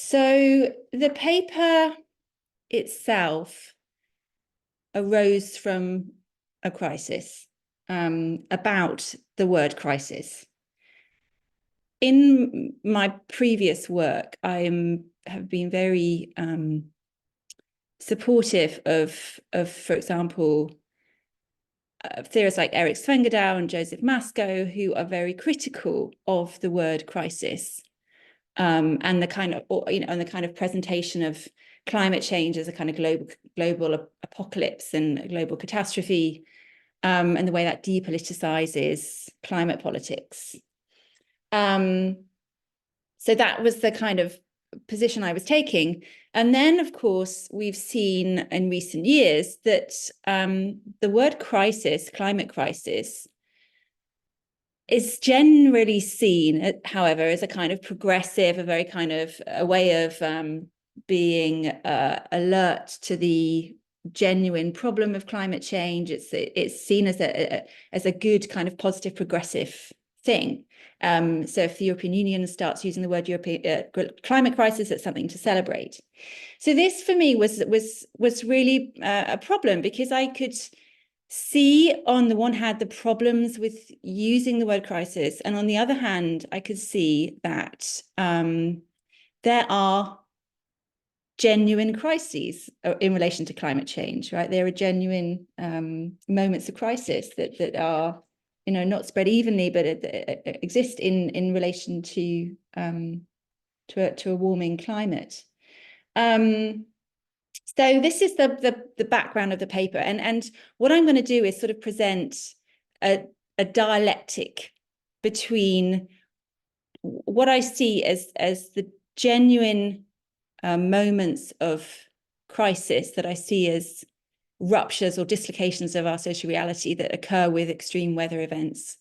So the paper itself arose from a crisis about the word crisis. In my previous work, I have been very supportive of, for example, theorists like Eric Svengedow and Joseph Masco, who are very critical of the word crisis and the kind of, and the kind of presentation of climate change as a kind of global apocalypse and a global catastrophe, and the way that depoliticizes climate politics. So that was the kind of position I was taking. And then, of course, we've seen in recent years that the word crisis, climate crisis, is generally seen, however, as a kind of progressive, a very kind of a way of being alert to the genuine problem of climate change. It's seen as a good kind of positive progressive thing. So if the European Union starts using the word climate crisis, it's something to celebrate. So this for me was really a problem, because I could see on the one hand the problems with using the word crisis, and on the other hand I could see that there are genuine crises in relation to climate change, right? There are genuine moments of crisis that are, not spread evenly, but exist in relation to a warming climate. So this is the background of the paper, and what I'm going to do is sort of present a dialectic between what I see as the genuine moments of crisis that I see as ruptures or dislocations of our social reality that occur with extreme weather events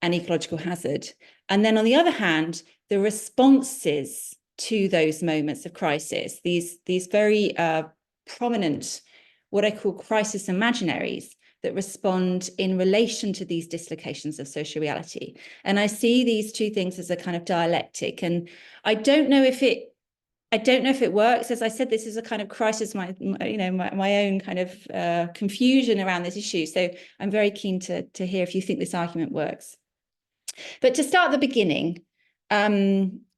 and ecological hazard. And then on the other hand, the responses to those moments of crisis, these very prominent, what I call crisis imaginaries, that respond in relation to these dislocations of social reality. And I see these two things as a kind of dialectic. And I don't know if it works. As I said, this is a kind of crisis, my own kind of confusion around this issue. So I'm very keen to hear if you think this argument works. But to start at the beginning,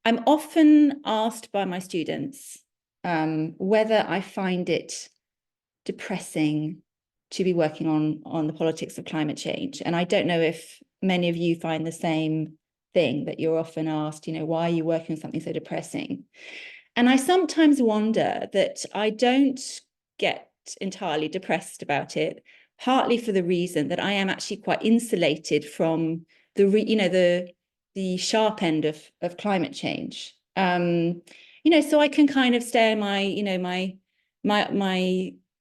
I'm often asked by my students whether I find it depressing to be working on the politics of climate change. And I don't know if many of you find the same thing, that you're often asked, why are you working on something so depressing? And I sometimes wonder that I don't get entirely depressed about it, partly for the reason that I am actually quite insulated from the sharp end of climate change. So I can kind of stay in my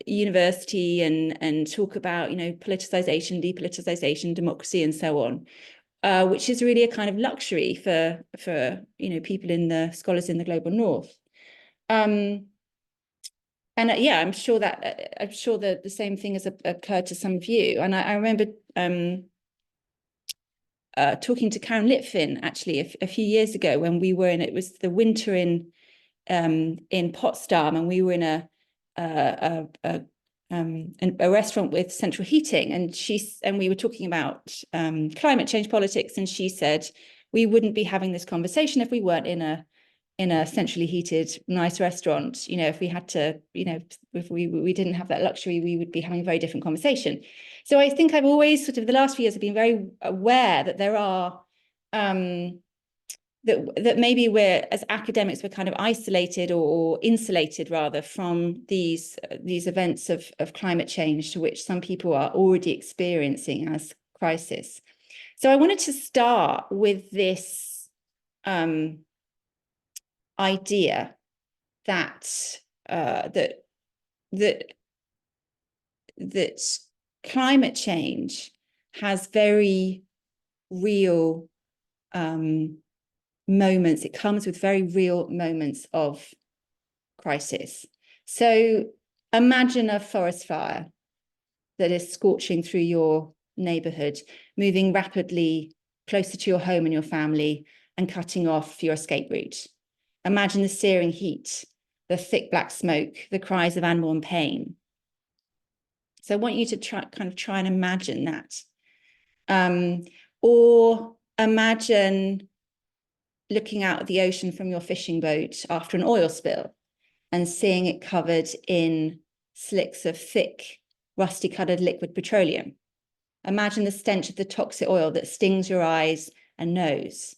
university and talk about, politicization, depoliticization, democracy, and so on. Which is really a kind of luxury for people scholars in the global north. I'm sure that the same thing has occurred to some of you. And I remember talking to Karen Litvin actually a few years ago when it was the winter in Potsdam, and we were in a restaurant with central heating, and we were talking about climate change politics, and she said we wouldn't be having this conversation if we weren't in a centrally heated nice restaurant. If we had to, if we didn't have that luxury, we would be having a very different conversation. So I think I've always sort of the last few years have been very aware that there are that maybe we're, as academics, we're kind of isolated or insulated rather from these events of climate change, to which some people are already experiencing as crisis. So I wanted to start with this idea that climate change has very real moments. It comes with very real moments of crisis. So imagine a forest fire that is scorching through your neighborhood, moving rapidly closer to your home and your family, and cutting off your escape route. Imagine the searing heat, the thick black smoke, the cries of animal in pain. So I want you to try and imagine that. Or imagine looking out at the ocean from your fishing boat after an oil spill and seeing it covered in slicks of thick, rusty-colored liquid petroleum. Imagine the stench of the toxic oil that stings your eyes and nose.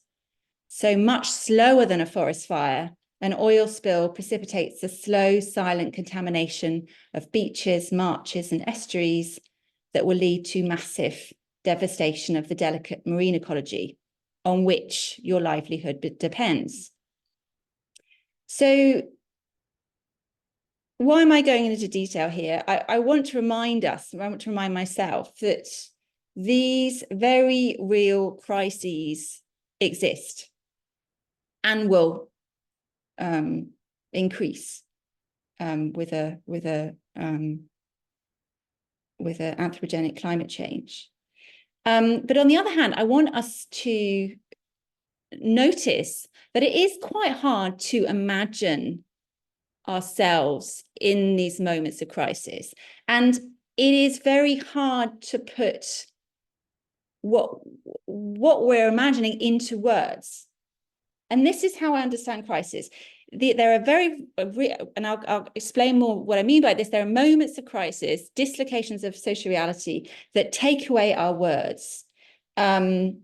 So much slower than a forest fire, an oil spill precipitates a slow, silent contamination of beaches, marshes, and estuaries that will lead to massive devastation of the delicate marine ecology on which your livelihood depends. So why am I going into detail here? I want to remind us, I want to remind myself that these very real crises exist and will increase with anthropogenic climate change. But on the other hand, I want us to notice that it is quite hard to imagine ourselves in these moments of crisis. And it is very hard to put what we're imagining into words. And this is how I understand crisis. There are and I'll explain more what I mean by this. There are moments of crisis, dislocations of social reality that take away our words, that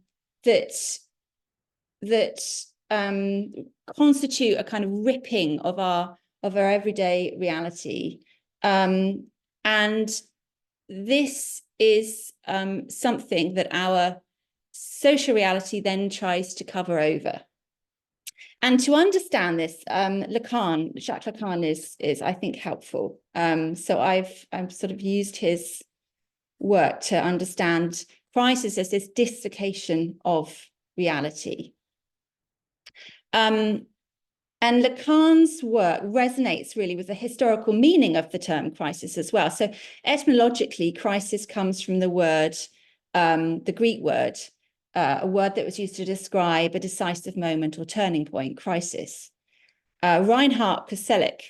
constitute a kind of ripping of our everyday reality. And this is something that our social reality then tries to cover over. And to understand this, Jacques Lacan is I think helpful. So I've sort of used his work to understand crisis as this dislocation of reality. And Lacan's work resonates really with the historical meaning of the term crisis as well. So etymologically, crisis comes from the word, the Greek word, a word that was used to describe a decisive moment or turning point, crisis. Reinhard Koselleck,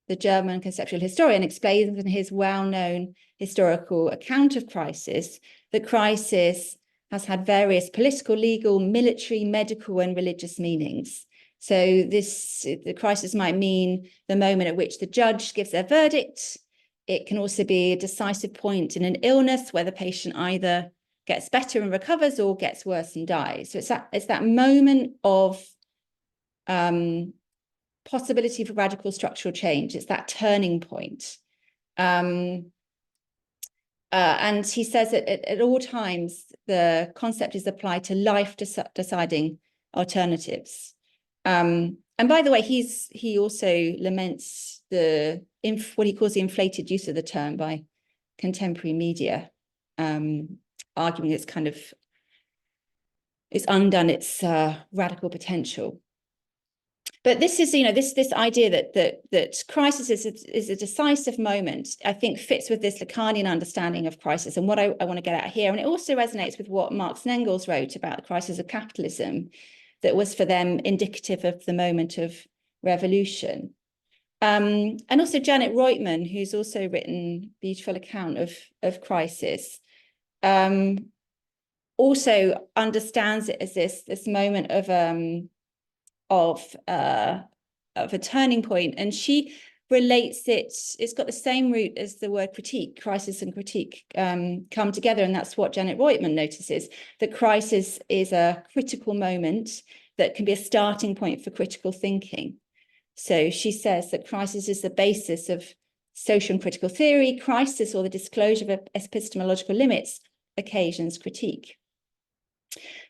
the German conceptual historian, explains in his well-known historical account of crisis that crisis has had various political, legal, military, medical, and religious meanings. So the crisis might mean the moment at which the judge gives their verdict. It can also be a decisive point in an illness where the patient either gets better and recovers or gets worse and dies. So it's that moment of possibility for radical structural change. It's that turning point. And he says that at all times, the concept is applied to life deciding alternatives. And by the way, he also laments what he calls the inflated use of the term by contemporary media, arguing it's undone its radical potential. But this is, this idea that crisis is a decisive moment, I think fits with this Lacanian understanding of crisis and what I want to get at here. And it also resonates with what Marx and Engels wrote about the crisis of capitalism, that was for them indicative of the moment of revolution. And also Janet Reutemann, who's also written a beautiful account of crisis, also understands it as this moment of a turning point, and she relates it's got the same root as the word critique. Crisis and critique come together, and that's what Janet Reutemann notices, that crisis is a critical moment that can be a starting point for critical thinking. So she says that crisis is the basis of social and critical theory. Crisis, or the disclosure of epistemological limits, occasions critique.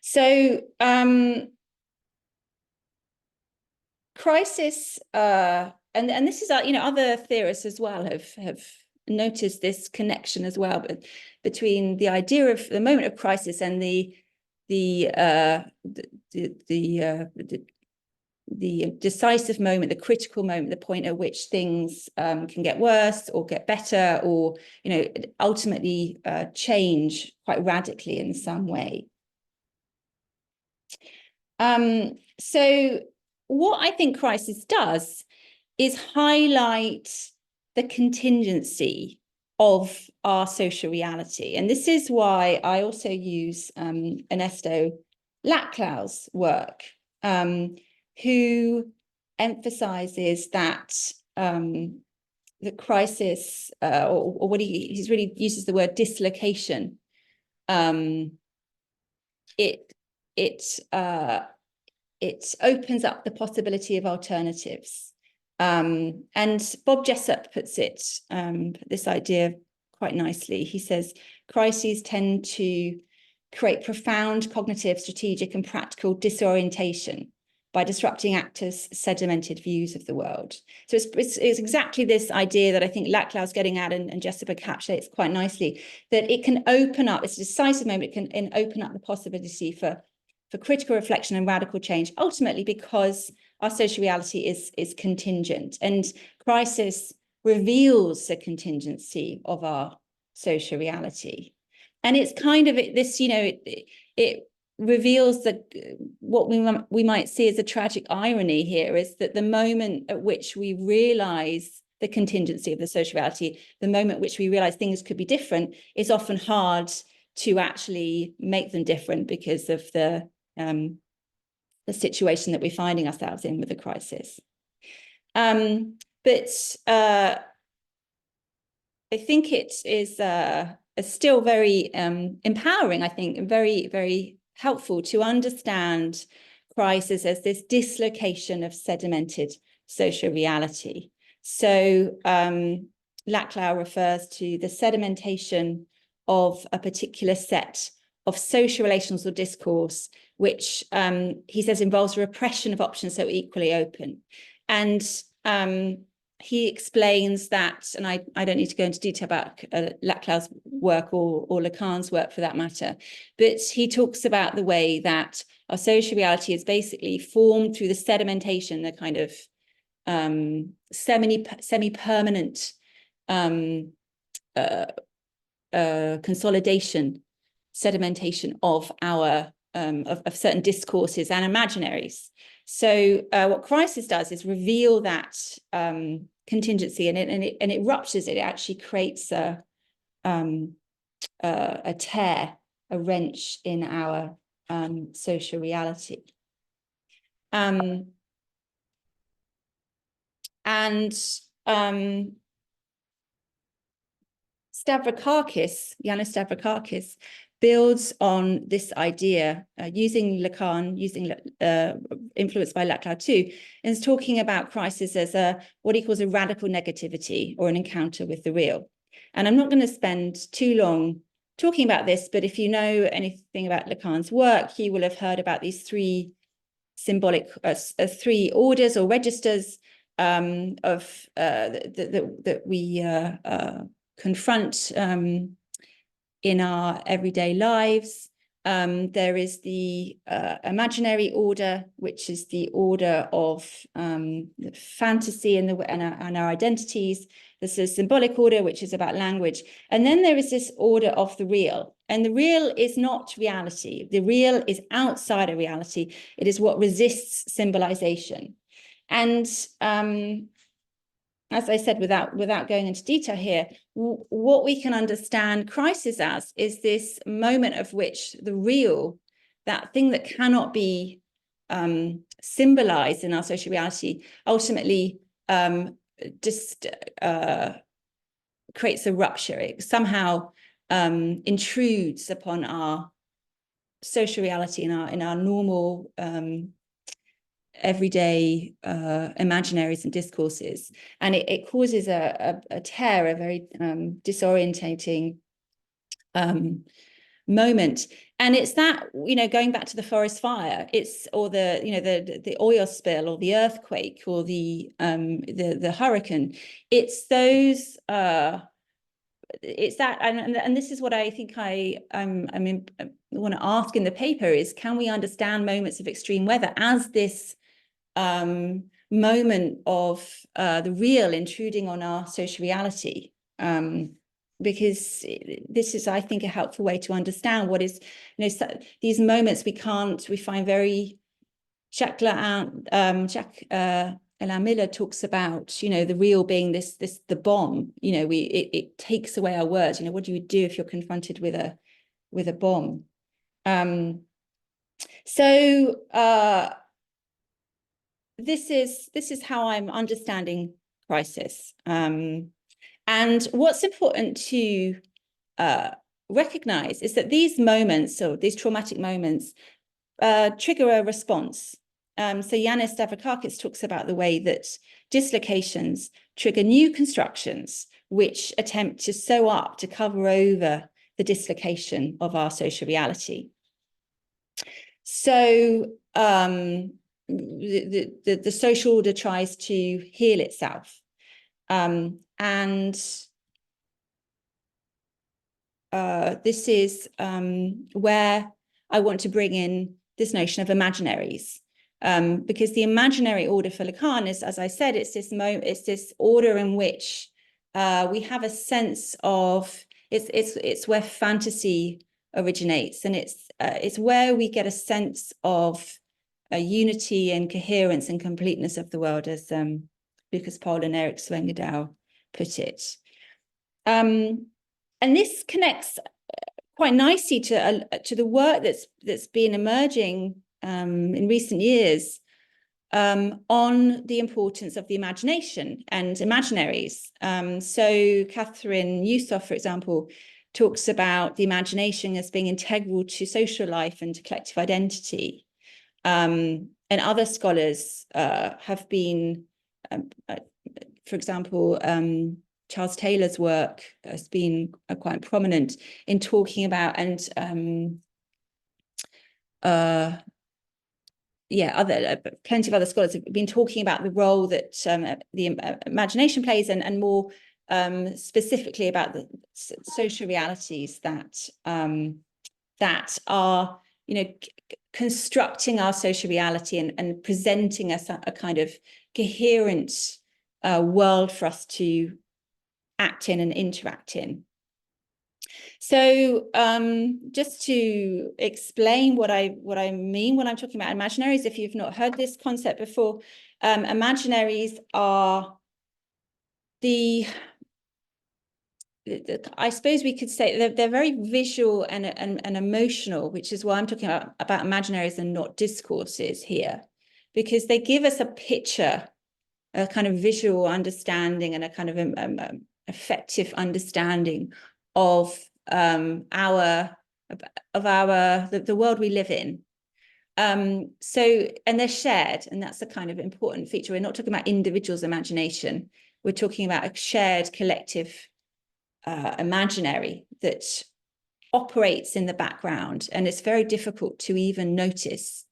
So crisis, and this is, other theorists as well have noticed this connection as well, but between the idea of the moment of crisis and the decisive moment, the critical moment, the point at which things can get worse or get better, or ultimately change quite radically in some way. So what I think crisis does is highlight the contingency of our social reality. And this is why I also use Ernesto Laclau's work, who emphasizes that the crisis, or what he's really uses the word dislocation. It opens up the possibility of alternatives. And Bob Jessup puts it, this idea quite nicely. He says, crises tend to create profound cognitive, strategic, and practical disorientation by disrupting actors' sedimented views of the world. So it's exactly this idea that I think Laclau's getting at, and Jessup encapsulates quite nicely, that it can open up, it's a decisive moment, it can open up the possibility for critical reflection and radical change, ultimately because our social reality is contingent, and crisis reveals the contingency of our social reality. And it's kind of this, it reveals that what we might see as a tragic irony here is that the moment at which we realize the contingency of the social reality, the moment at which we realize things could be different, is often hard to actually make them different because of the situation that we're finding ourselves in with the crisis. But I think it is still very empowering, I think, and very, very helpful to understand crisis as this dislocation of sedimented social reality. So Laclau refers to the sedimentation of a particular set of social relations or discourse, which he says involves repression of options so equally open. And he explains that, and I don't need to go into detail about Laclau's work or Lacan's work for that matter, but he talks about the way that our social reality is basically formed through the sedimentation, the kind of semi-permanent consolidation, sedimentation of our of certain discourses and imaginaries. So what crisis does is reveal that contingency, and it ruptures it. It actually creates a tear, a wrench in our social reality. And Stavrakakis, Yanis Stavrakakis, builds on this idea using Lacan, influenced by Laclau too, and is talking about crisis as what he calls a radical negativity or an encounter with the real. And I'm not going to spend too long talking about this, but if you know anything about Lacan's work, you will have heard about these three symbolic, three orders or registers that we confront in our everyday lives. There is the imaginary order, which is the order of the fantasy and our identities. There's a symbolic order, which is about language. And then there is this order of the real. And the real is not reality. The real is outside of reality. It is what resists symbolization. And as I said, without going into detail here, what we can understand crisis as is this moment of which the real, that thing that cannot be symbolized in our social reality, ultimately just creates a rupture. It somehow intrudes upon our social reality in our normal everyday imaginaries and discourses, and it causes a tear, a very disorientating moment. And it's that, going back to the forest fire, or the oil spill or the earthquake or the hurricane. It's those it's that, and this is what I think I want to ask in the paper is, can we understand moments of extreme weather as this moment of the real intruding on our social reality? Because this is, I think, a helpful way to understand what is, these moments we find very Jacques Alain Miller talks about, you know, the real being the bomb. You know, it takes away our words. You know, what do you do if you're confronted with a bomb? This is how I'm understanding crisis. And what's important to recognize is that these moments, or these traumatic moments, trigger a response. So Yanis Stavrakakis talks about the way that dislocations trigger new constructions which attempt to sew up, to cover over the dislocation of our social reality. So the social order tries to heal itself. And this is where I want to bring in this notion of imaginaries, because the imaginary order for Lacan is, as I said, it's this order in which we have a sense of it's where fantasy originates, and it's where we get a sense of a unity and coherence and completeness of the world, as Lucas Pohl and Eric Swengedow put it. And this connects quite nicely to the work that's been emerging in recent years on the importance of the imagination and imaginaries. So Catherine Newsoff, for example, talks about the imagination as being integral to social life and to collective identity. And other scholars have been, for example, Charles Taylor's work has been quite prominent in talking about, and plenty of other scholars have been talking about the role that the imagination plays, and more specifically about the social realities that that are, you know, constructing our social reality and presenting us a kind of coherent world for us to act in and interact in. So just to explain what I mean when I'm talking about imaginaries, if you've not heard this concept before, imaginaries are I suppose we could say they're very visual and emotional, which is why I'm talking about imaginaries and not discourses here, because they give us a picture, a kind of visual understanding and a kind of effective understanding of the world we live in. And they're shared, and that's a kind of important feature. We're not talking about individuals' imagination. We're talking about a shared collective imaginary that operates in the background, and it's very difficult to even notice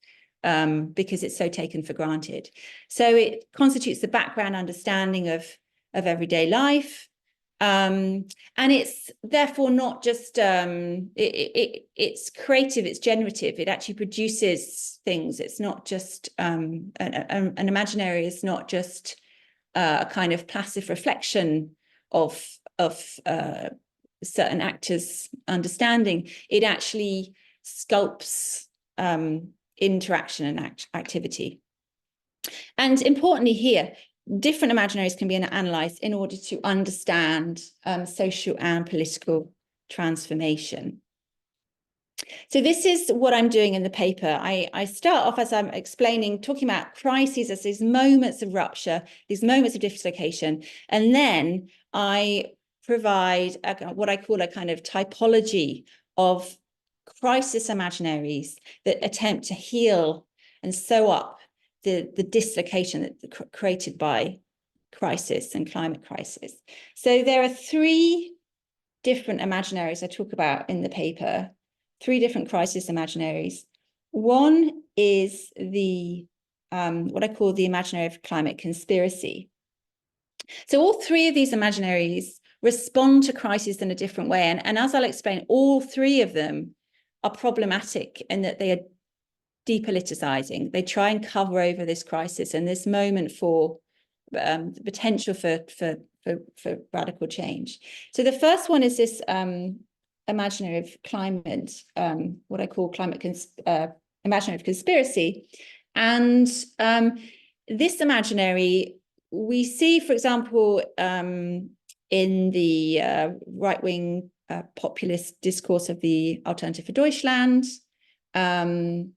because it's so taken for granted. So it constitutes the background understanding of everyday life, and it's therefore not just it's creative, it's generative. It actually produces things. It's not just an imaginary is not just a kind of passive reflection of certain actors' understanding. It actually sculpts interaction and activity. And importantly here, different imaginaries can be analysed in order to understand social and political transformation. So this is what I'm doing in the paper. I start off, as I'm explaining, talking about crises as these moments of rupture, these moments of dislocation, and then I provide what I call a kind of typology of crisis imaginaries that attempt to heal and sew up the dislocation that created by crisis and climate crisis. So there are three different imaginaries I talk about in the paper, three different crisis imaginaries. One is the what I call the imaginary of climate conspiracy. So all three of these imaginaries respond to crisis in a different way. And as I'll explain, all three of them are problematic in that they are depoliticizing. They try and cover over this crisis and this moment for the potential for radical change. So the first one is this imaginary of climate, what I call imaginary of conspiracy. And this imaginary, we see, for example, in the right-wing populist discourse of the Alternative for Deutschland. And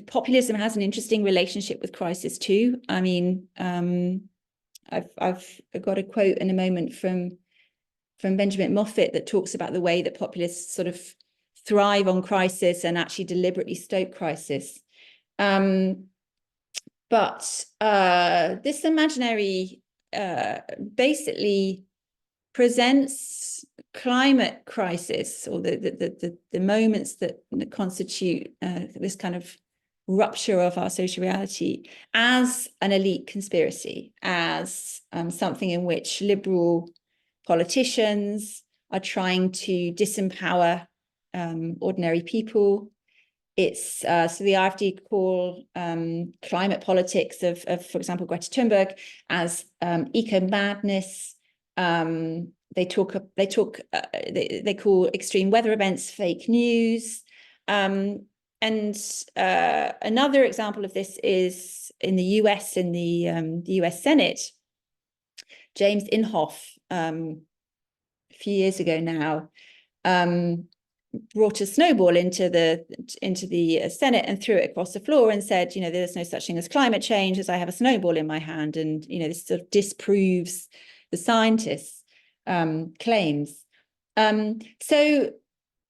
populism has an interesting relationship with crisis too. I mean, I've got a quote in a moment from Benjamin Moffat that talks about the way that populists sort of thrive on crisis and actually deliberately stoke crisis. But this imaginary basically presents climate crisis, or the moments that constitute this kind of rupture of our social reality, as an elite conspiracy, as something in which liberal politicians are trying to disempower ordinary people. It's so the AfD call climate politics of, for example, Greta Thunberg as eco madness. They call extreme weather events fake news. And another example of this is in the US, in the US Senate. James Inhofe, a few years ago now, brought a snowball into the Senate and threw it across the floor and said, there's no such thing as climate change, as I have a snowball in my hand. And, this sort of disproves the scientists' claims. So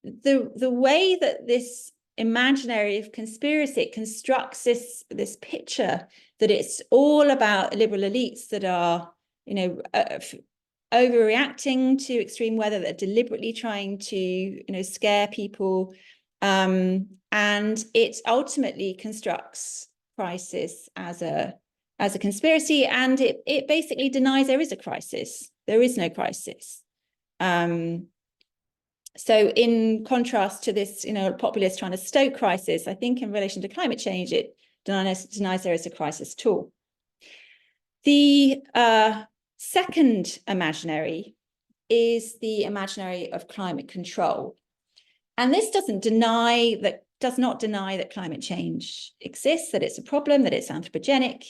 the way that this imaginary of conspiracy, it constructs this picture that it's all about liberal elites that are, overreacting to extreme weather, that are deliberately trying to, scare people. And it ultimately constructs crisis as a conspiracy, and it basically denies there is a crisis. There is no crisis. So in contrast to this, populist trying to stoke crisis, I think in relation to climate change, it denies there is a crisis at all. The second imaginary is the imaginary of climate control. And this does not deny that climate change exists, that it's a problem, that it's anthropogenic.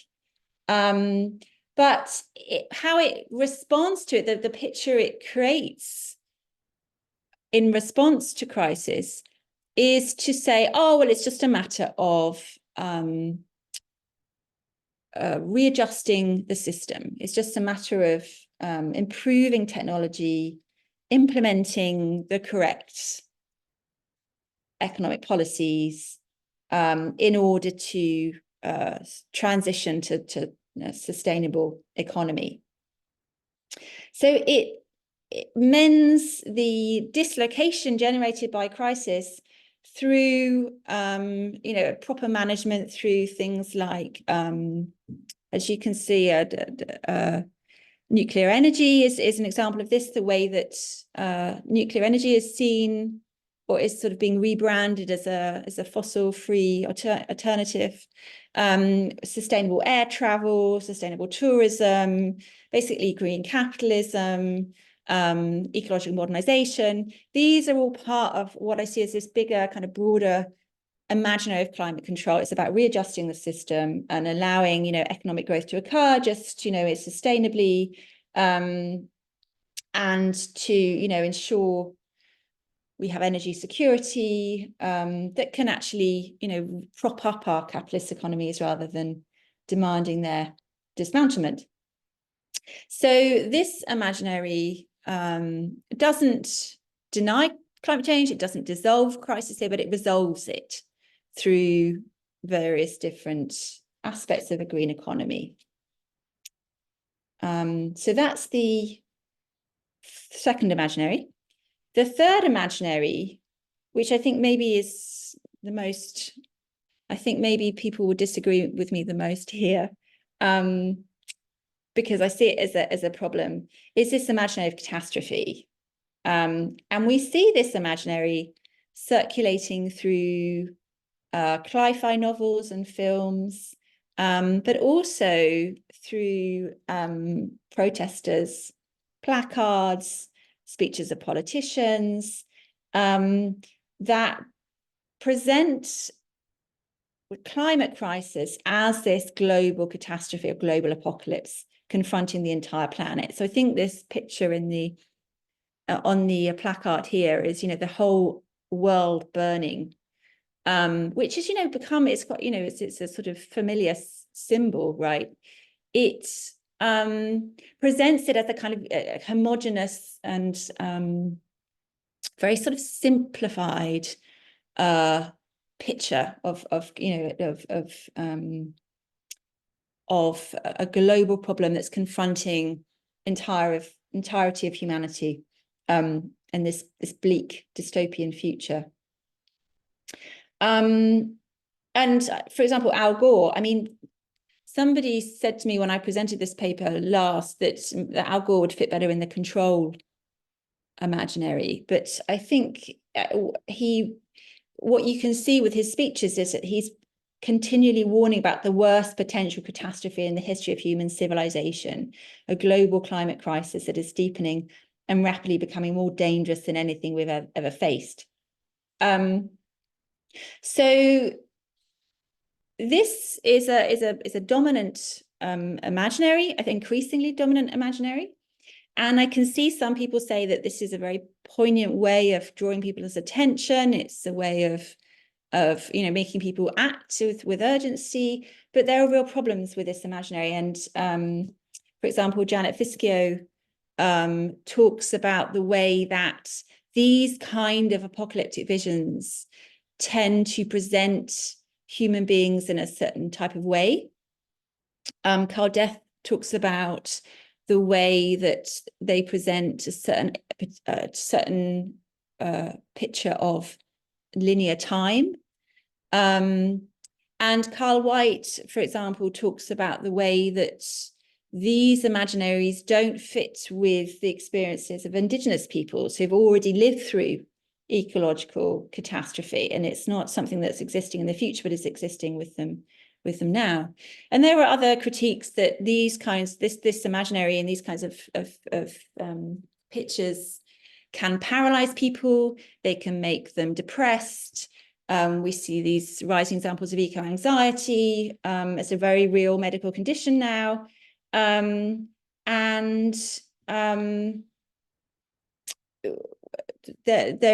But how it responds to it, the picture it creates in response to crisis, is to say, oh, well, it's just a matter of readjusting the system. It's just a matter of improving technology, implementing the correct economic policies in order to transition to a sustainable economy. So it mends the dislocation generated by crisis through proper management, through things like, as you can see, nuclear energy is an example of this. The way that nuclear energy is seen, or is sort of being rebranded as a fossil-free alternative. Sustainable air travel, sustainable tourism, basically green capitalism, ecological modernization. These are all part of what I see as this bigger, kind of broader imaginary of climate control. It's about readjusting the system and allowing, economic growth to occur, just, sustainably, and to, ensure we have energy security that can actually, prop up our capitalist economies rather than demanding their dismantlement. So this imaginary doesn't deny climate change, it doesn't dissolve crisis here, but it resolves it through various different aspects of a green economy. So that's the second imaginary. The third imaginary, which I think maybe is the most, I think maybe people would disagree with me the most here, because I see it as a problem, is this imaginary of catastrophe. And we see this imaginary circulating through cli-fi novels and films, but also through protesters' placards, speeches of politicians, that present climate crisis as this global catastrophe or global apocalypse confronting the entire planet. So I think this picture in the on the placard here is, the whole world burning, which is, become, it's got, it's a sort of familiar symbol, right? It presents it as a kind of a homogeneous and very sort of simplified picture of a global problem that's confronting entirety of humanity, and this bleak dystopian future. And for example, Al Gore, I mean, somebody said to me when I presented this paper last that Al Gore would fit better in the control imaginary, but I think what you can see with his speeches is that he's continually warning about the worst potential catastrophe in the history of human civilization, a global climate crisis that is deepening and rapidly becoming more dangerous than anything we've ever faced. So this is a dominant imaginary, I think increasingly dominant imaginary. And I can see some people say that this is a very poignant way of drawing people's attention. It's a way of making people act with urgency. But there are real problems with this imaginary. And for example, Janet Fiskio talks about the way that these kind of apocalyptic visions tend to present human beings in a certain type of way. Carl Death talks about the way that they present a certain picture of linear time. And Carl White, for example, talks about the way that these imaginaries don't fit with the experiences of indigenous peoples who've already lived through ecological catastrophe, and it's not something that's existing in the future, but is existing with them now. And there are other critiques that these kinds, this imaginary and these kinds of pictures can paralyze people. They can make them depressed. We see these rising examples of eco-anxiety. It's a very real medical condition now. There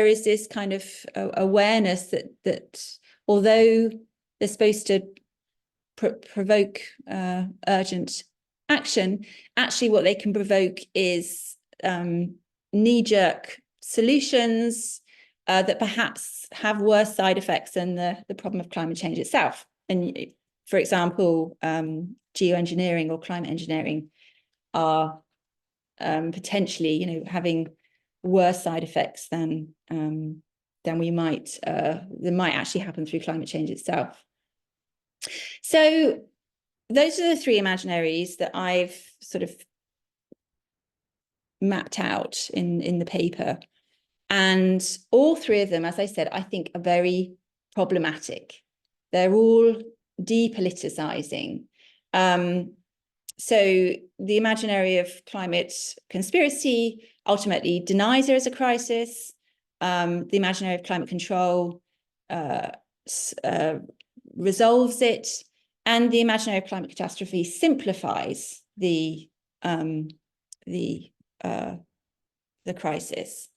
is this kind of awareness that although they're supposed to provoke urgent action, actually what they can provoke is knee-jerk solutions that perhaps have worse side effects than the problem of climate change itself. And for example, geoengineering or climate engineering are potentially, having worse side effects than we might that might actually happen through climate change itself. So those are the three imaginaries that I've sort of mapped out in the paper. And all three of them, as I said, I think are very problematic. They're all depoliticizing. So the imaginary of climate conspiracy ultimately denies there is a crisis. The imaginary of climate control resolves it, and the imaginary of climate catastrophe simplifies the crisis.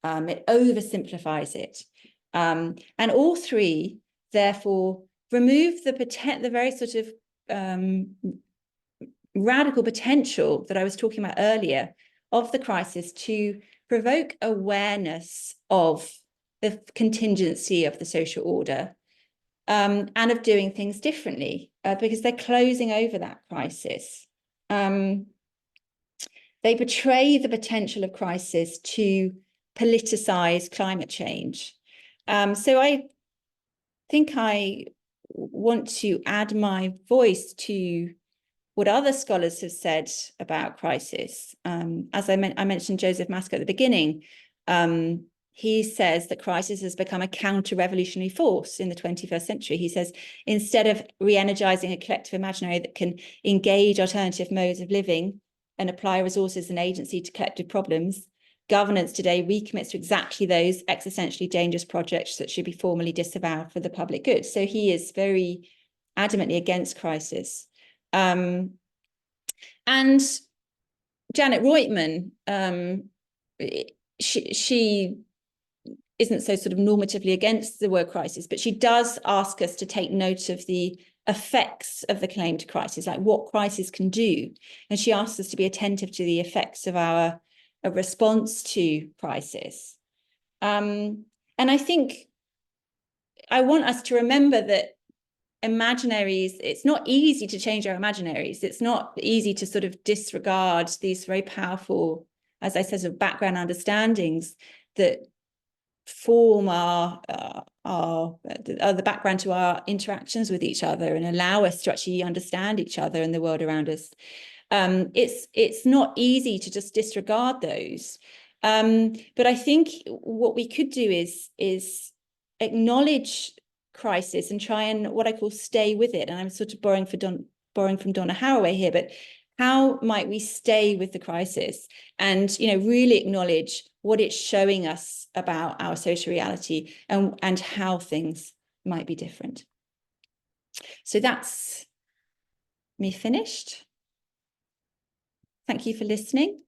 It oversimplifies it, and all three therefore remove the very sort of radical potential that I was talking about earlier of the crisis to provoke awareness of the contingency of the social order, and of doing things differently, because they're closing over that crisis. They portray the potential of crisis to politicize climate change. So I think I want to add my voice to what other scholars have said about crisis. As I mentioned Joseph Maskell at the beginning, he says that crisis has become a counter-revolutionary force in the 21st century. He says, instead of re-energizing a collective imaginary that can engage alternative modes of living and apply resources and agency to collective problems, governance today recommits to exactly those existentially dangerous projects that should be formally disavowed for the public good. So he is very adamantly against crisis. And Janet Reutemann, she isn't so sort of normatively against the word crisis, but she does ask us to take note of the effects of the claimed crisis, like what crisis can do. And she asks us to be attentive to the effects of our response to crisis. And I think I want us to remember that imaginaries, it's not easy to change our imaginaries. It's not easy to sort of disregard these very powerful, as I said, sort of background understandings that form the background to our interactions with each other and allow us to actually understand each other and the world around us. It's not easy to just disregard those. But I think what we could do is acknowledge crisis and try and what I call stay with it. And I'm sort of borrowing from Donna Haraway here, but how might we stay with the crisis and, you know, really acknowledge what it's showing us about our social reality and how things might be different. So that's me finished. Thank you for listening.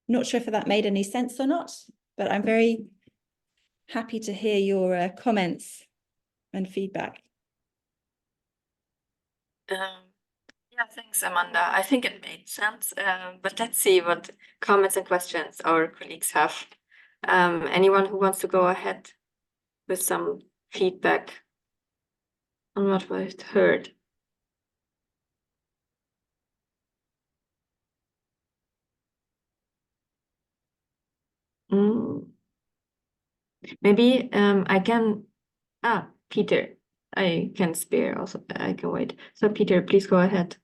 Not sure if that made any sense or not, but I'm very happy to hear your comments and feedback. Yeah, thanks, Amanda. I think it made sense, but let's see what comments and questions our colleagues have. Anyone who wants to go ahead with some feedback on what we've heard? Maybe I can, Peter, I can spare also, I can wait. So Peter, please go ahead.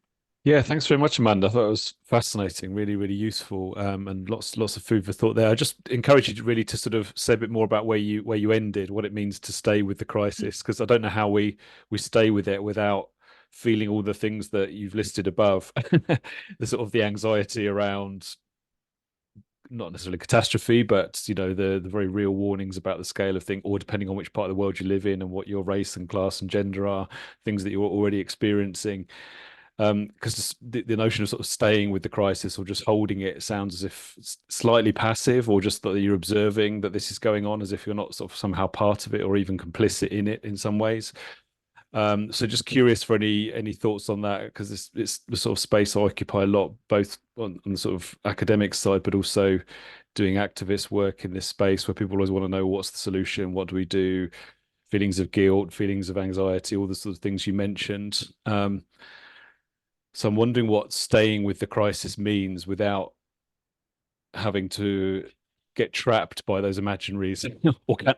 Yeah, thanks very much, Amanda. I thought it was fascinating, really, really useful, and lots of food for thought there. I just encourage you to really to sort of say a bit more about where you ended, what it means to stay with the crisis, because I don't know how we stay with it without feeling all the things that you've listed above, the sort of the anxiety around not necessarily catastrophe, but you know the very real warnings about the scale of thing, or depending on which part of the world you live in and what your race and class and gender are, things that you're already experiencing. Because the notion of sort of staying with the crisis or just holding it sounds as if it's slightly passive, or just that you're observing that this is going on, as if you're not sort of somehow part of it or even complicit in it in some ways. So just curious for any thoughts on that, because it's the sort of space I occupy a lot, both on the sort of academic side, but also doing activist work in this space where people always want to know what's the solution, what do we do, feelings of guilt, feelings of anxiety, all the sort of things you mentioned. So I'm wondering what staying with the crisis means without having to get trapped by those imaginaries,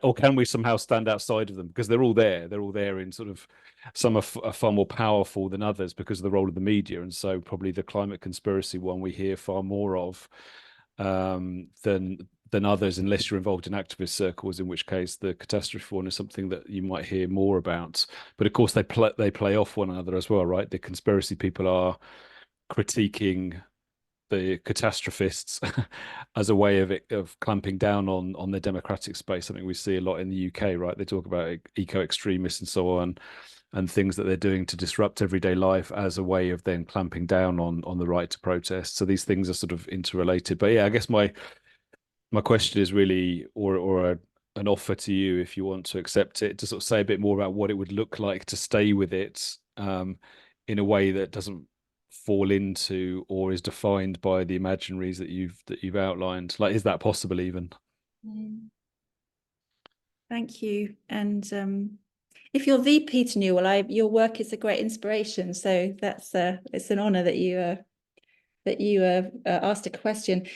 or can we somehow stand outside of them, because they're all there. They're all there in sort of, some are far more powerful than others because of the role of the media, and so probably the climate conspiracy one we hear far more of than others, unless you're involved in activist circles, in which case the catastrophe one is something that you might hear more about. But of course they play off one another as well, right? The conspiracy people are critiquing the catastrophists as a way of clamping down on the democratic space. Something we see a lot in the UK, right? They talk about eco-extremists and so on, and things that they're doing to disrupt everyday life as a way of then clamping down on the right to protest. So these things are sort of interrelated. But yeah, I guess my question is really, or an offer to you, if you want to accept it, to sort of say a bit more about what it would look like to stay with it in a way that doesn't fall into or is defined by the imaginaries that you've outlined. Like, is that possible even? Thank you. And if you're the Peter Newell, your work is a great inspiration. So that's it's an honor that you asked a question.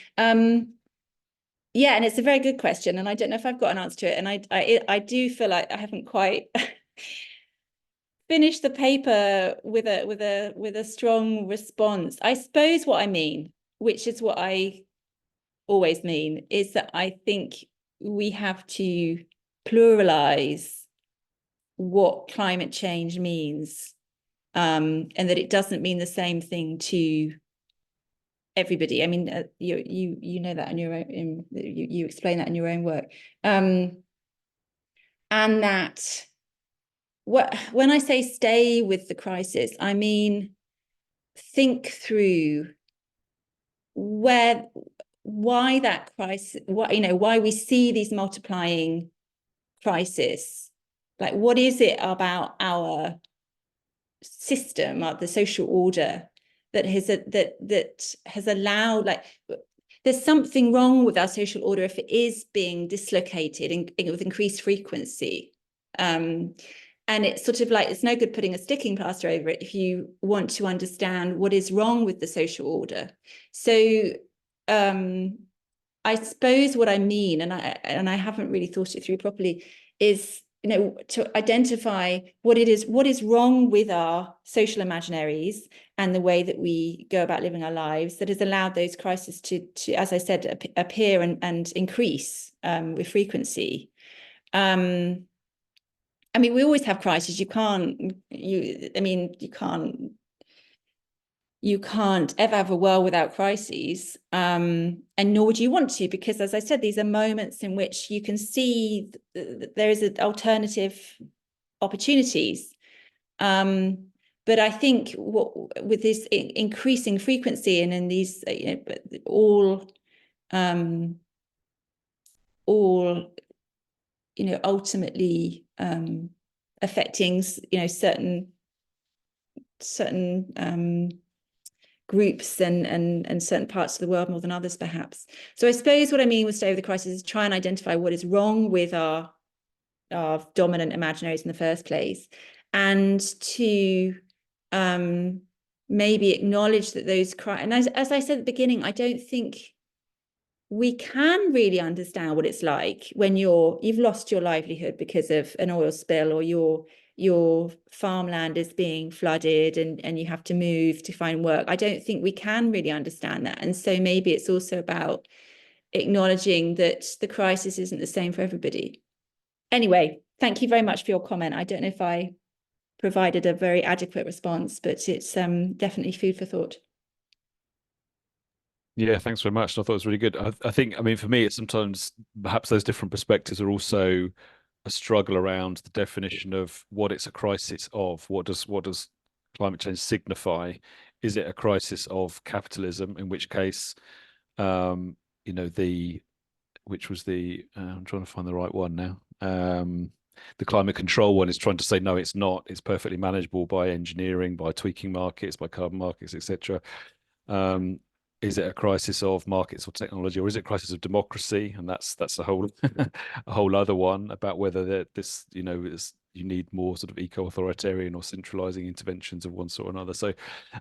Yeah, and it's a very good question, and I don't know if I've got an answer to it. And I do feel like I haven't quite finished the paper with a strong response. I suppose what I mean, which is what I always mean, is that I think we have to pluralize what climate change means, and that it doesn't mean the same thing to everybody. I mean, you know that in your own, you explain that in your own work, and that when I say stay with the crisis, I mean think through why that crisis, why we see these multiplying crises. Like, what is it about our system, the social order, that has allowed, like, there's something wrong with our social order if it is being dislocated with increased frequency. And it's sort of like, it's no good putting a sticking plaster over it if you want to understand what is wrong with the social order. So I suppose what I mean, and I haven't really thought it through properly, is to identify what is wrong with our social imaginaries and the way that we go about living our lives that has allowed those crises to as I said, appear and increase with frequency. I mean, we always have crises. You can't ever have a world without crises, and nor would you want to, because, as I said, these are moments in which you can see there is alternative opportunities. But I think with this increasing frequency and in these, all ultimately affecting certain groups and certain parts of the world more than others, perhaps. So I suppose what I mean with stay with the crisis is try and identify what is wrong with our dominant imaginaries in the first place, and to maybe acknowledge that those and as I said at the beginning, I don't think we can really understand what it's like when you've lost your livelihood because of an oil spill, or your farmland is being flooded and you have to move to find work. I don't think we can really understand that. And so maybe it's also about acknowledging that the crisis isn't the same for everybody. Anyway, thank you very much for your comment. I don't know if I provided a very adequate response, but it's definitely food for thought. Yeah, thanks very much. I thought it was really good. I think, I mean, for me, it's sometimes perhaps those different perspectives are also a struggle around the definition of what it's a crisis of. What does climate change signify? Is it a crisis of capitalism? In which case, which was I'm trying to find the right one now. The climate control one is trying to say, no, it's not. It's perfectly manageable by engineering, by tweaking markets, by carbon markets, etc. Is it a crisis of markets or technology, or is it a crisis of democracy? And that's a whole a whole other one about whether this you need more sort of eco-authoritarian or centralizing interventions of one sort or another. So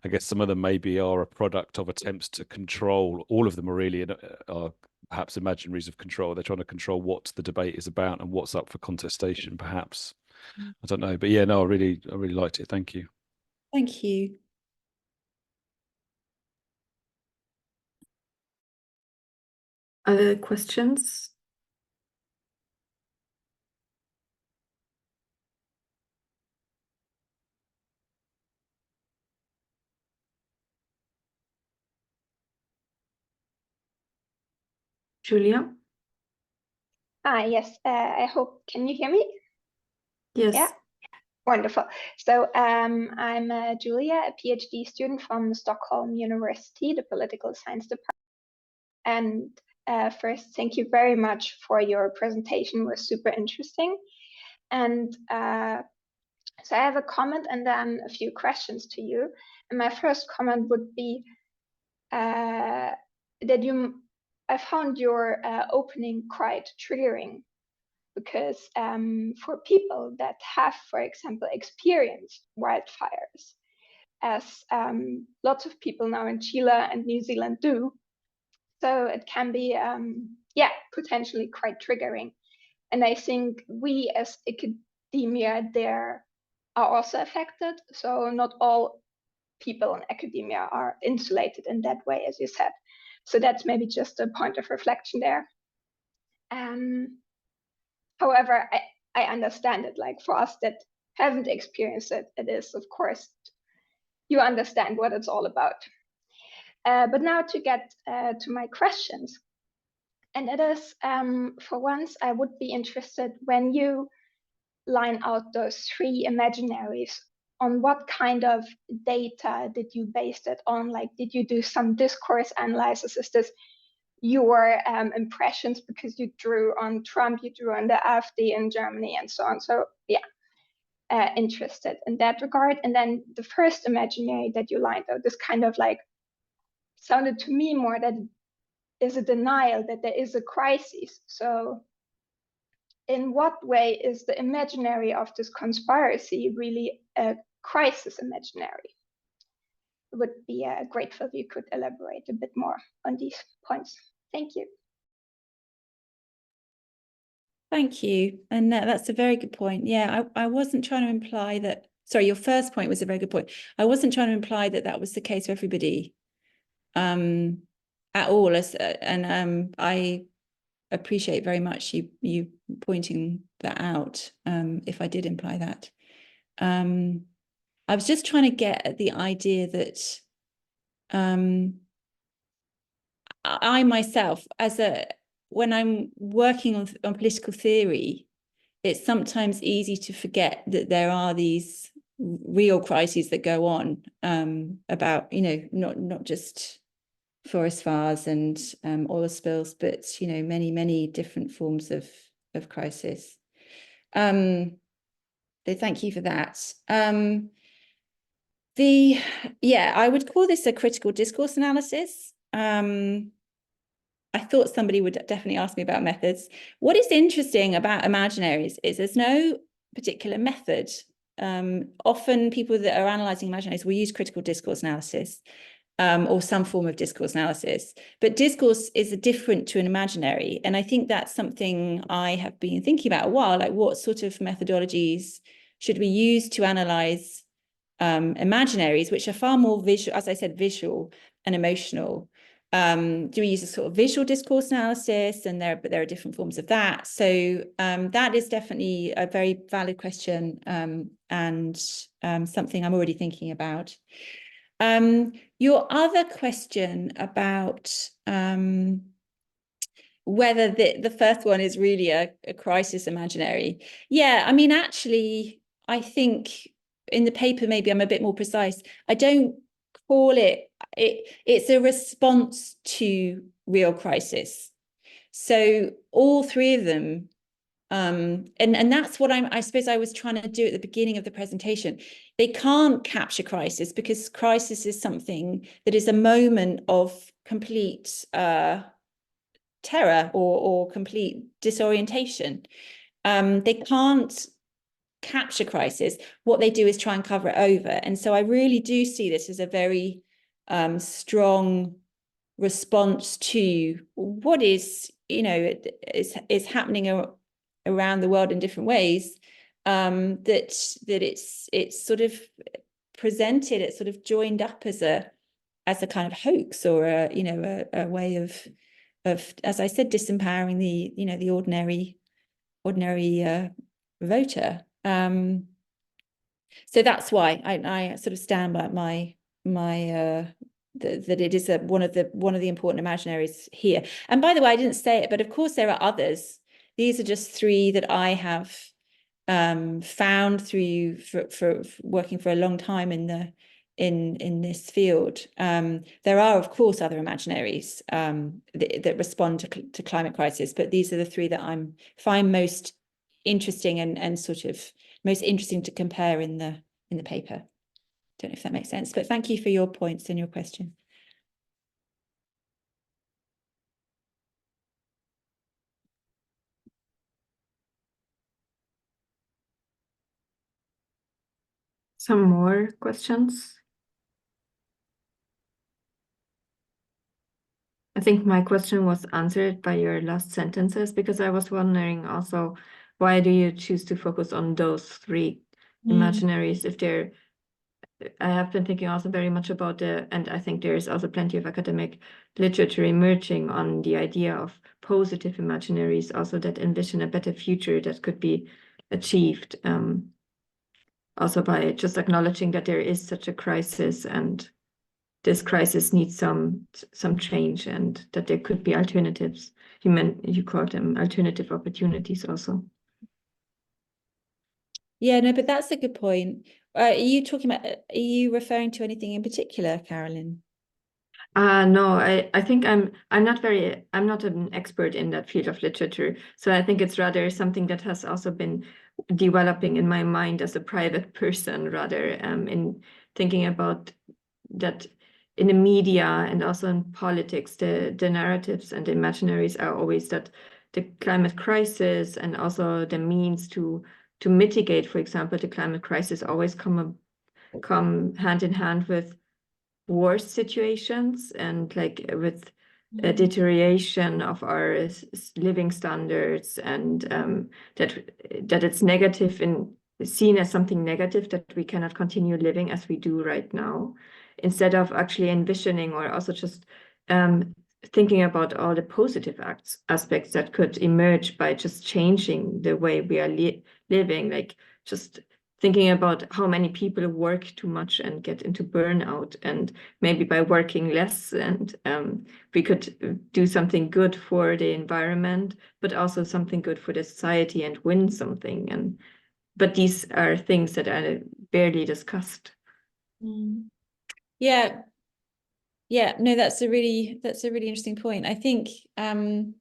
I guess some of them maybe are a product of attempts to control. All of them are really are perhaps imaginaries of control. They're trying to control what the debate is about and what's up for contestation, perhaps. I don't know, but yeah, no, I really liked it. Thank you. Thank you. Other questions? Julia? Yes, I hope, can you hear me? Yes. Yeah, wonderful. So I'm Julia, a PhD student from Stockholm University, the Political Science Department. And first, thank you very much for your presentation. It was super interesting. And so I have a comment and then a few questions to you. And my first comment would be that I found your opening quite triggering, because for people that have, for example, experienced wildfires, as lots of people now in Chile and New Zealand do, so it can be, potentially quite triggering. And I think we as academia there are also affected. So not all people in academia are insulated in that way, as you said. So that's maybe just a point of reflection there. However, I understand it, like for us that haven't experienced it, it is, of course, you understand what it's all about. But now to get to my questions. And it is, for once, I would be interested when you line out those 3 imaginaries, on what kind of data did you base it on? Like, did you do some discourse analysis? Is this your impressions because you drew on Trump, you drew on the AfD in Germany and so on? So yeah, interested in that regard. And then the first imaginary that you lined out, this kind of like sounded to me more that is a denial that there is a crisis. So in what way is the imaginary of this conspiracy really a crisis imaginary? It would be grateful if you could elaborate a bit more on these points. Thank you. Thank you. And that's a very good point. Yeah, I wasn't trying to imply that, sorry, your first point was a very good point. I wasn't trying to imply that that was the case for everybody at all. And I appreciate very much you pointing that out, if I did imply that. I was just trying to get at the idea that I myself, when I'm working on political theory, it's sometimes easy to forget that there are these real crises that go on, about, not just forest fires and oil spills, but many different forms of crisis. So thank you for that. I would call this a critical discourse analysis. I thought somebody would definitely ask me about methods. What is interesting about imaginaries is there's no particular method. Often people that are analysing imaginaries will use critical discourse analysis, or some form of discourse analysis. But discourse is different to an imaginary. And I think that's something I have been thinking about a while, like what sort of methodologies should we use to analyse imaginaries, which are far more visual, as I said, visual and emotional. Do we use a sort of visual discourse analysis? And there are different forms of that. So that is definitely a very valid question, and something I'm already thinking about. Your other question about whether the first one is really a crisis imaginary. Yeah, I mean, actually, I think in the paper, maybe I'm a bit more precise. I don't call it's a response to real crisis. So all 3 of them, and that's what I suppose I was trying to do at the beginning of the presentation. They can't capture crisis because crisis is something that is a moment of complete terror or complete disorientation. They can't capture crisis. What they do is try and cover it over. And so I really do see this as a very strong response to what is happening around the world in different ways, that it's sort of presented, it's sort of joined up as a kind of hoax, or a way of, as I said, disempowering the ordinary voter. So that's why I sort of stand by that it is one of the important imaginaries here. And by the way, I didn't say it, but of course there are others. These are just 3 that I have found through for working for a long time in this field. There are, of course, other imaginaries that respond to climate crisis, but these are the 3 that I find most interesting and sort of most interesting to compare in the paper. Don't know if that makes sense, but thank you for your points and your question. Some more questions? I think my question was answered by your last sentences, because I was wondering also, why do you choose to focus on those 3 imaginaries if they're, I have been thinking also very much about and I think there is also plenty of academic literature emerging on the idea of positive imaginaries, also that envision a better future that could be achieved, also by just acknowledging that there is such a crisis and this crisis needs some change, and that there could be alternatives. You called them alternative opportunities also. Yeah, no, but that's a good point. Are you referring to anything in particular, Carolyn? No, I think I'm not an expert in that field of literature. So I think it's rather something that has also been developing in my mind as a private person, rather in thinking about that in the media and also in politics, the narratives and the imaginaries are always that the climate crisis and also the means to mitigate, for example, the climate crisis always come hand in hand with worse situations and like with a deterioration of our living standards, and that it's negative and seen as something negative, that we cannot continue living as we do right now, instead of actually envisioning or also just thinking about all the positive aspects that could emerge by just changing the way we are living, like just thinking about how many people work too much and get into burnout, and maybe by working less, and we could do something good for the environment, but also something good for the society and win something. But these are things that are barely discussed. Yeah. Yeah, no, that's a really interesting point. I think in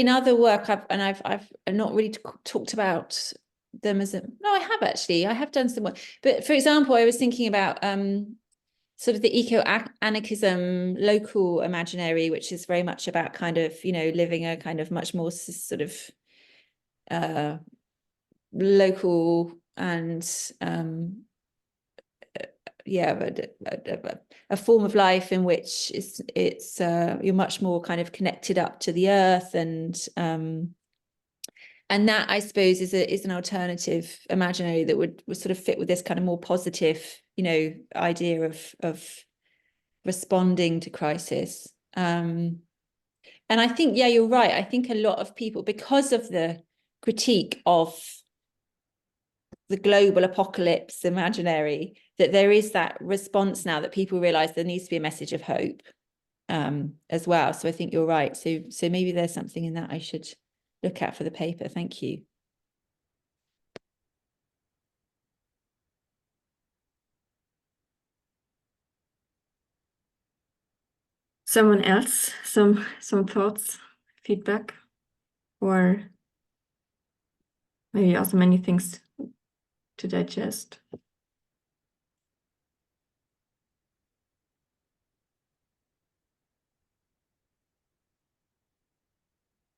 other work I've not really talked about them as no, I have actually. I have done some work. But for example, I was thinking about sort of the eco-anarchism local imaginary, which is very much about kind of, living a kind of much more sort of local and a form of life in which it's you're much more kind of connected up to the earth, and that, I suppose, is an alternative imaginary that would sort of fit with this kind of more positive, idea of responding to crisis. And I think, yeah, you're right. I think a lot of people, because of the critique of the global apocalypse imaginary, that there is that response now that people realize there needs to be a message of hope as well. So I think you're right. So maybe there's something in that I should look at for the paper. Thank you. Someone else, some thoughts, feedback, or maybe also many things to digest.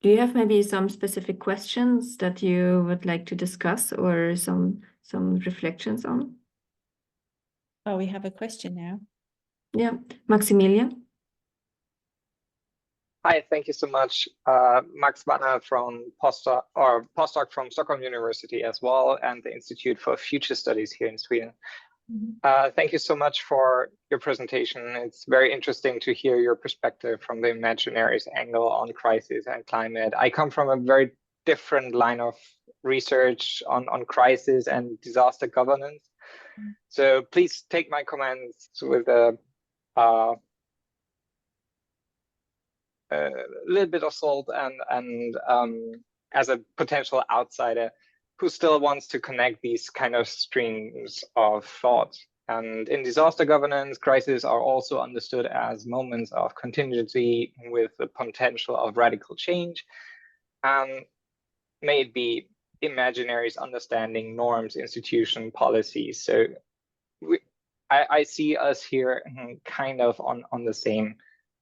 Do you have maybe some specific questions that you would like to discuss, or some reflections on? Oh, we have a question now. Yeah, Maximilian. Hi, thank you so much. Max Wanner from postdoc from Stockholm University as well, and the Institute for Future Studies here in Sweden. Thank you so much for your presentation. It's very interesting to hear your perspective from the Imaginaries angle on crisis and climate. I come from a very different line of research on crisis and disaster governance. So please take my comments with a little bit of salt, and as a potential outsider who still wants to connect these kind of streams of thought. And in disaster governance, crises are also understood as moments of contingency with the potential of radical change. And may it be imaginaries understanding norms, institution, policies. So I see us here kind of on the same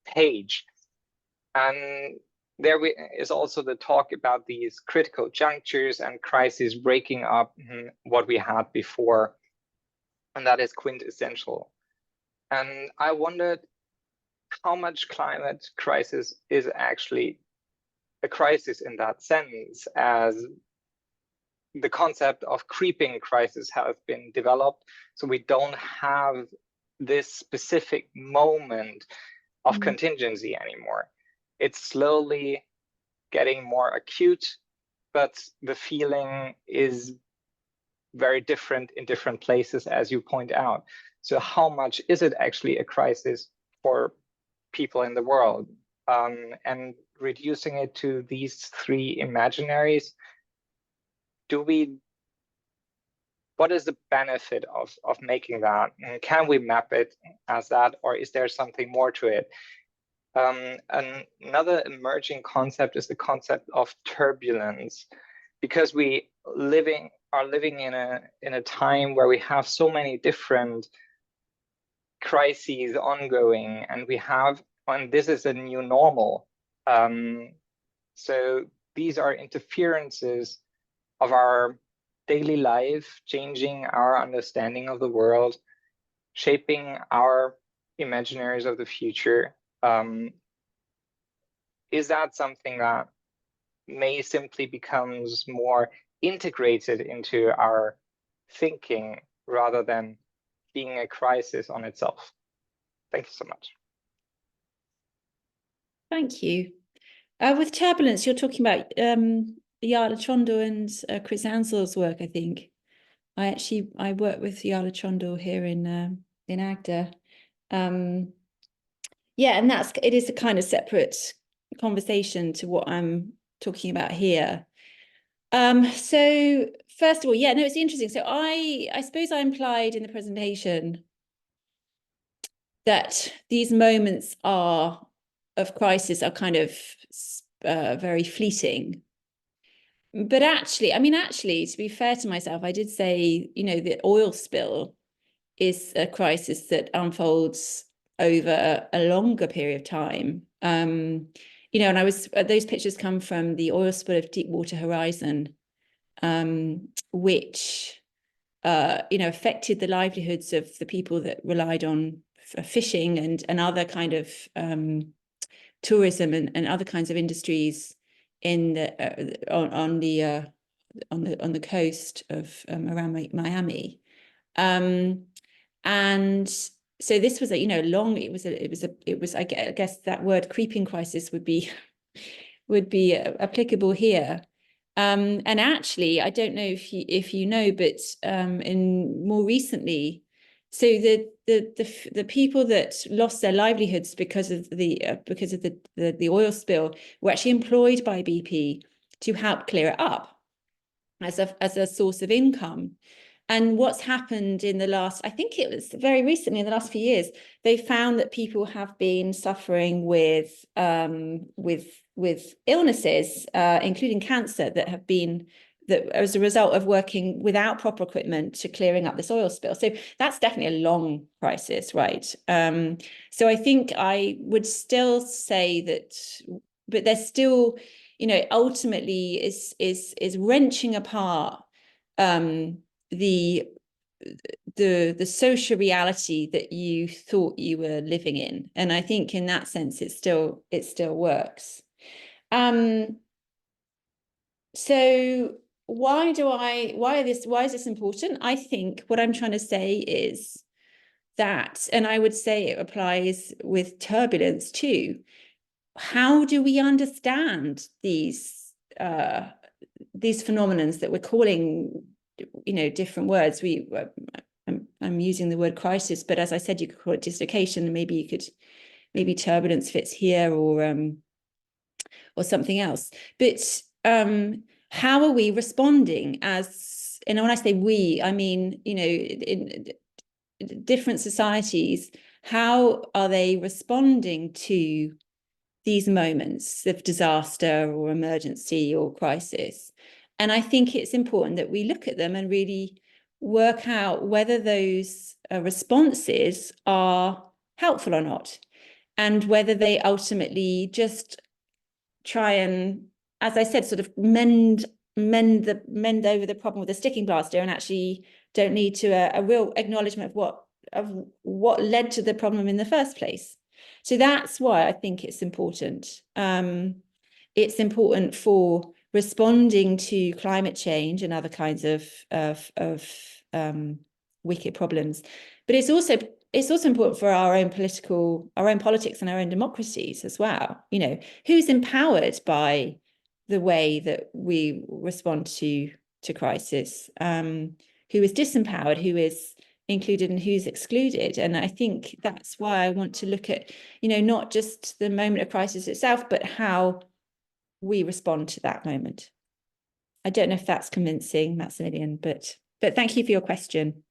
page. And there is also the talk about these critical junctures and crises breaking up what we had before. And that is quintessential. And I wondered how much climate crisis is actually a crisis in that sense, as the concept of creeping crisis has been developed. So we don't have this specific moment of contingency anymore. It's slowly getting more acute, but the feeling is very different in different places, as you point out. So how much is it actually a crisis for people in the world? And reducing it to these three imaginaries, what is the benefit of making that? And can we map it as that, or is there something more to it? Another emerging concept is the concept of turbulence, because we are living in a time where we have so many different crises ongoing, and this is a new normal. So these are interferences of our daily life, changing our understanding of the world, shaping our imaginaries of the future. Is that something that may simply becomes more integrated into our thinking rather than being a crisis on itself? Thank you so much. Thank you. With turbulence, you're talking about Jarle Trondor and Chris Ansel's work, I think. I work with Jarle Trondor here in Agder. Yeah, and it is a kind of separate conversation to what I'm talking about here. So first of all, yeah, no, it's interesting. So I suppose I implied in the presentation that these moments of crisis are kind of very fleeting. But actually, to be fair to myself, I did say, the oil spill is a crisis that unfolds over a longer period of time. And those pictures come from the oil spill of Deepwater Horizon, which, affected the livelihoods of the people that relied on fishing and other kind of tourism and other kinds of industries on the coast of around Miami. And so this was I guess that word creeping crisis would be applicable here. And actually, I don't know if you know, but in more recently, so the people that lost their livelihoods because of the oil spill were actually employed by BP to help clear it up as a source of income. And what's happened in the last, I think it was very recently, in the last few years, they found that people have been suffering with illnesses, including cancer, that as a result of working without proper equipment to clearing up this oil spill. So that's definitely a long crisis, right? So I think I would still say that, but there's still, ultimately is wrenching apart the social reality that you thought you were living in, and I think in that sense it still works. So why is this important? I think what I'm trying to say is that, and I would say it applies with turbulence too, how do we understand these phenomenons that we're calling different words? I'm using the word crisis, but as I said, you could call it dislocation, and maybe turbulence fits here, or something else. But how are we responding as, and when I say we, I mean, in different societies, how are they responding to these moments of disaster or emergency or crisis? And I think it's important that we look at them and really work out whether those responses are helpful or not, and whether they ultimately just try and, as I said, sort of mend over the problem with a sticking plaster, and actually don't lead to a real acknowledgement of what led to the problem in the first place. So that's why I think it's important. It's important for responding to climate change and other kinds of wicked problems, but it's also important for our own politics and our own democracies as well. Who's empowered by the way that we respond to crisis? is disempowered, who is included and who's excluded. And I think that's why I want to look at, not just the moment of crisis itself, but how we respond to that moment. I don't know if that's convincing, Maximilian, but thank you for your question.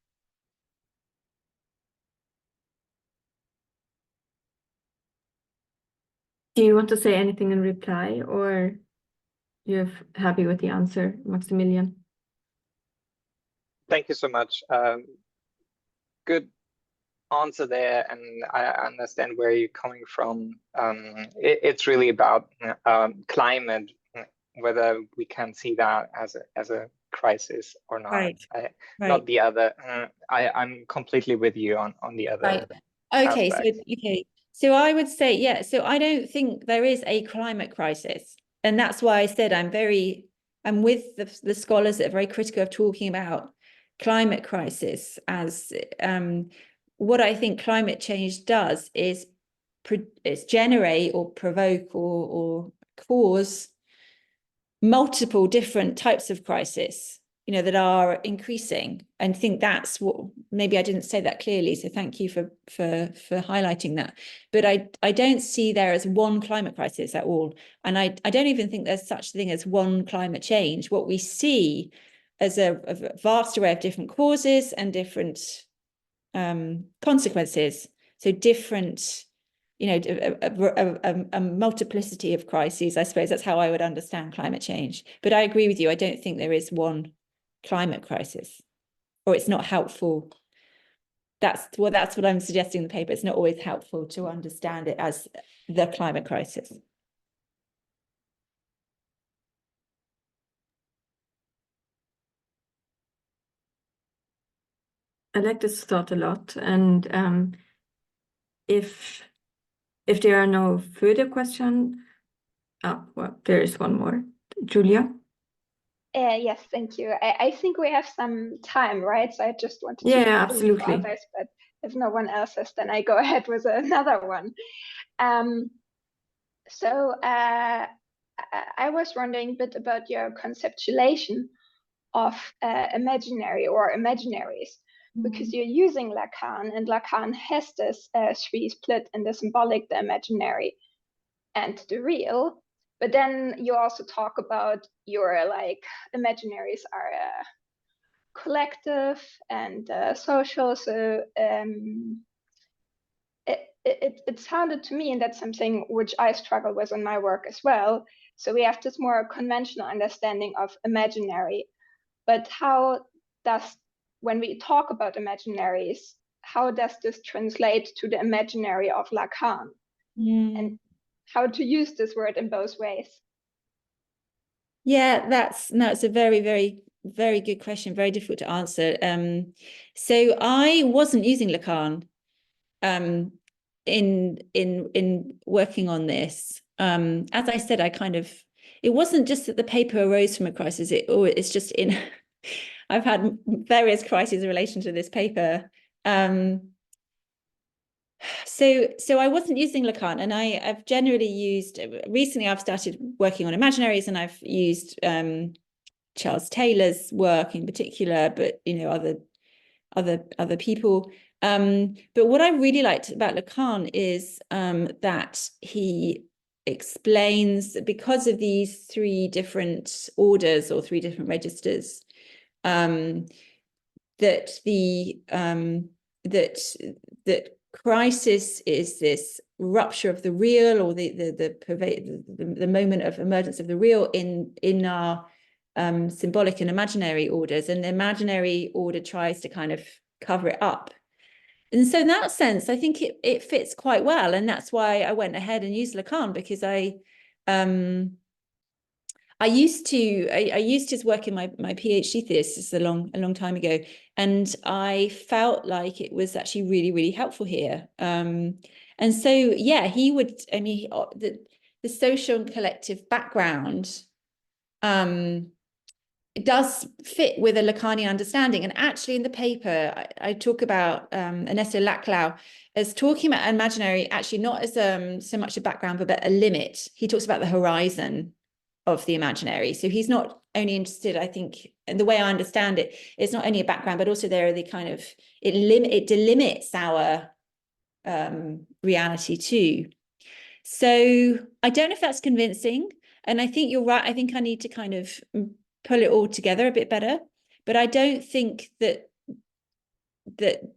Do you want to say anything in reply, or you're happy with the answer, Maximilian? Thank you so much. Good answer there, and I understand where you're coming from. It's really about climate, whether we can see that as a crisis or not. Right. Not the other. I'm completely with you on the other. Right. Okay, aspects. so I would say, yeah, so I don't think there is a climate crisis. And that's why I said I'm with the scholars that are very critical of talking about climate crisis as what I think climate change does is generate or provoke or cause multiple different types of crisis, that are increasing. And I think that's what, maybe I didn't say that clearly, so thank you for highlighting that. But I don't see there as one climate crisis at all. And I don't even think there's such a thing as one climate change. What we see as a vast array of different causes and different consequences. So different, a multiplicity of crises. I suppose that's how I would understand climate change. But I agree with you. I don't think there is one climate crisis, or it's not helpful. That's what I'm suggesting in the paper. It's not always helpful to understand it as the climate crisis. I like this thought a lot, and if there are no further questions, well, there is one more. Julia? Yes, thank you. I think we have some time, right? So I just wanted to Yeah, put in absolutely. for others, but if no one else has, then I go ahead with another one. So I was wondering a bit about your conceptualization of imaginary or imaginaries, because you're using Lacan, and Lacan has this three split in the symbolic, the imaginary, and the real. But then you also talk about your imaginaries are collective and social. So it sounded to me, and that's something which I struggle with in my work as well. So we have this more conventional understanding of imaginary, but when we talk about imaginaries, how does this translate to the imaginary of Lacan? And how to use this word in both ways? Yeah, it's a very, very, very good question, very difficult to answer. So I wasn't using Lacan in working on this. As I said, it wasn't just that the paper arose from a crisis, it's just I've had various crises in relation to this paper. So I wasn't using Lacan, and I've generally used, recently I've started working on imaginaries, and I've used Charles Taylor's work in particular, but other people. But what I really liked about Lacan is that he explains, because of these three different orders or three different registers, that that crisis is this rupture of the real, or the moment of emergence of the real in our symbolic and imaginary orders, and the imaginary order tries to kind of cover it up. And so in that sense, I think it fits quite well, and that's why I went ahead and used Lacan, because I used his work in my PhD thesis a long time ago, and I felt like it was actually really, really helpful here. And so, yeah, he would, the social and collective background it does fit with a Lacanian understanding. And actually in the paper, I talk about Ernesto Laclau as talking about imaginary, actually not as so much a background, but a limit. He talks about the horizon. of the imaginary. So he's not only interested, I think, and the way I understand it, it's not only a background, but also there are the kind of, it delimits our reality too. So I don't know if that's convincing. And I think you're right. I think I need to kind of pull it all together a bit better. But I don't think that the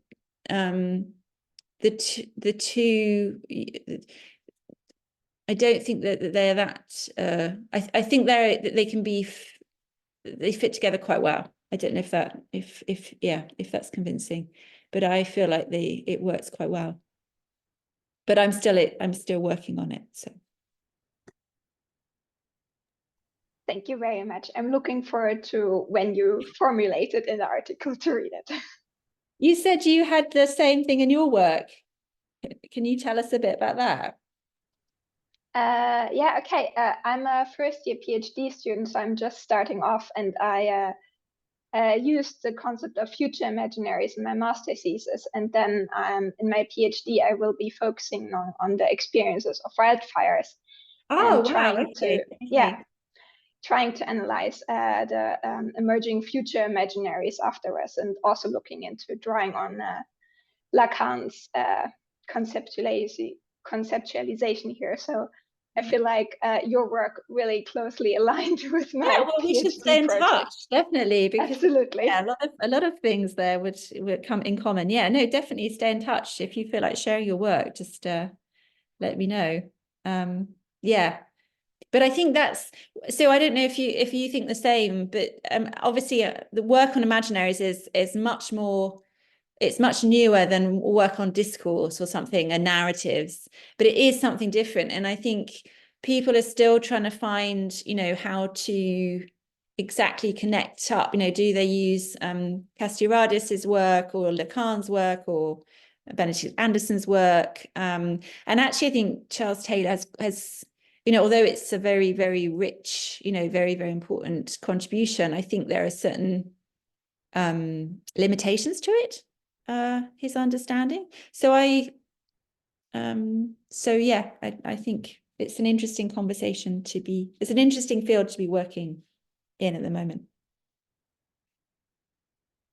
two, I don't think that they're that. I think they can be. They fit together quite well. I don't know if that's convincing, but I feel like it works quite well. But I'm still working on it. So. Thank you very much. I'm looking forward to when you formulate it in the article to read it. You said you had the same thing in your work. Can you tell us a bit about that? Yeah, okay. I'm a first-year PhD student, so I'm just starting off, and I used the concept of future imaginaries in my master thesis, and then in my PhD I will be focusing on the experiences of wildfires. Oh, and wow. trying to analyze the emerging future imaginaries afterwards, and also looking into drawing on Lacan's conceptualization here. So I feel like your work really closely aligned with my well, we should PhD stay in project. touch, definitely, because Absolutely. yeah, a lot of things there would come in common. Yeah, no, definitely stay in touch. If you feel like sharing your work, just let me know. Yeah. But I think that's so. I don't know if you think the same, but obviously the work on imaginaries is much more. It's much newer than work on discourse or something, and narratives. But it is something different, and I think people are still trying to find, how to exactly connect up. Do they use Castoriadis's work or Lacan's work or Benedict Anderson's work? And actually, I think Charles Taylor has although it's a very, very rich, very, very important contribution, I think there are certain limitations to it, his understanding. So I think it's an interesting conversation it's an interesting field to be working in at the moment.